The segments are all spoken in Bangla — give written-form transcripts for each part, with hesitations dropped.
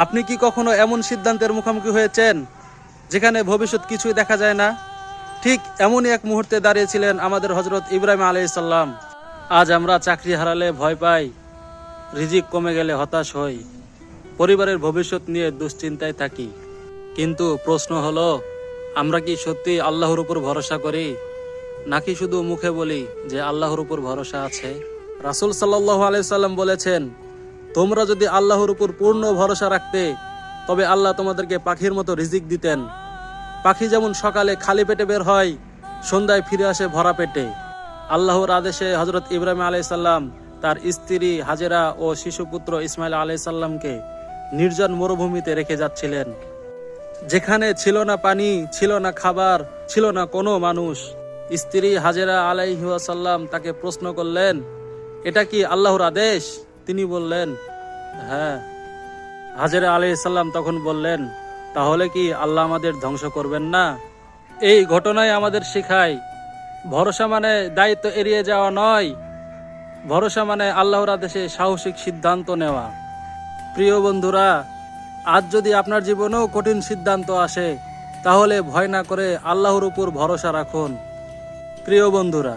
আপনি কি কখনো এমন সিদ্ধান্তের মুখোমুখি হয়েছেন যেখানে ভবিষ্যৎ কিছুই দেখা যায় না? ঠিক এমনই এক মুহূর্তে দাঁড়িয়েছিলেন আমাদের হযরত ইব্রাহিম আলাইহিস সালাম। আজ আমরা চাকরি হারালে ভয় পাই, রিজিক কমে গেলে হতাশ হই, পরিবারের ভবিষ্যৎ নিয়ে দুশ্চিন্তায় থাকি। কিন্তু প্রশ্ন হলো, আমরা কি সত্যি আল্লাহর উপর ভরসা করি, নাকি শুধু মুখে বলি যে আল্লাহর উপর ভরসা আছে? রাসূল সাল্লাল্লাহু আলাইহি সাল্লাম বলেছেন, তোমরা যদি আল্লাহর উপর পূর্ণ ভরসা রাখতে তবে আল্লাহ তোমাদেরকে পাখির মতো রিজিক দিতেন। পাখি যেমন সকালে খালি পেটে বের হয়, সন্ধ্যায় ফিরে আসে ভরা পেটে। আল্লাহর আদেশে হযরত ইব্রাহিম আলাইহিস সালাম তার স্ত্রী হাজেরা ও শিশুপুত্র ইসমাইল আলাইহিস সালামকে নির্জন মরুভূমিতে রেখে যাচ্ছিলেন, যেখানে ছিল না পানি, ছিল না খাবার, ছিল না কোনো মানুষ। স্ত্রী হাজেরা আলাইহি ওয়াসাল্লাম তাকে প্রশ্ন করলেন, এটা কি আল্লাহর আদেশ? তিনি বললেন, হ্যাঁ। হাজেরা আলাইহিস সালাম তখন বললেন, তাহলে কি আল্লাহ আমাদের ধ্বংস করবেন না? এই ঘটনায় আমাদের শেখায়, ভরসা মানে দায়িত্ব এড়িয়ে যাওয়া নয়, ভরসা মানে আল্লাহর আদেশে সাহসিক সিদ্ধান্ত নেওয়া। প্রিয় বন্ধুরা, আজ যদি আপনার জীবনেও কঠিন সিদ্ধান্ত আসে, তাহলে ভয় না করে আল্লাহর উপর ভরসা রাখুন। প্রিয় বন্ধুরা,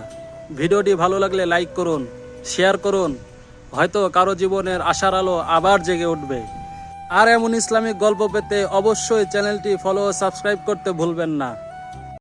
ভিডিওটি ভালো লাগলে লাইক করুন, শেয়ার করুন, হয়তো কারো জীবনের আশার আলো আবার জেগে উঠবে। আর এমন ইসলামিক গল্প পেতে অবশ্যই চ্যানেলটি ফলো ও সাবস্ক্রাইব করতে ভুলবেন না।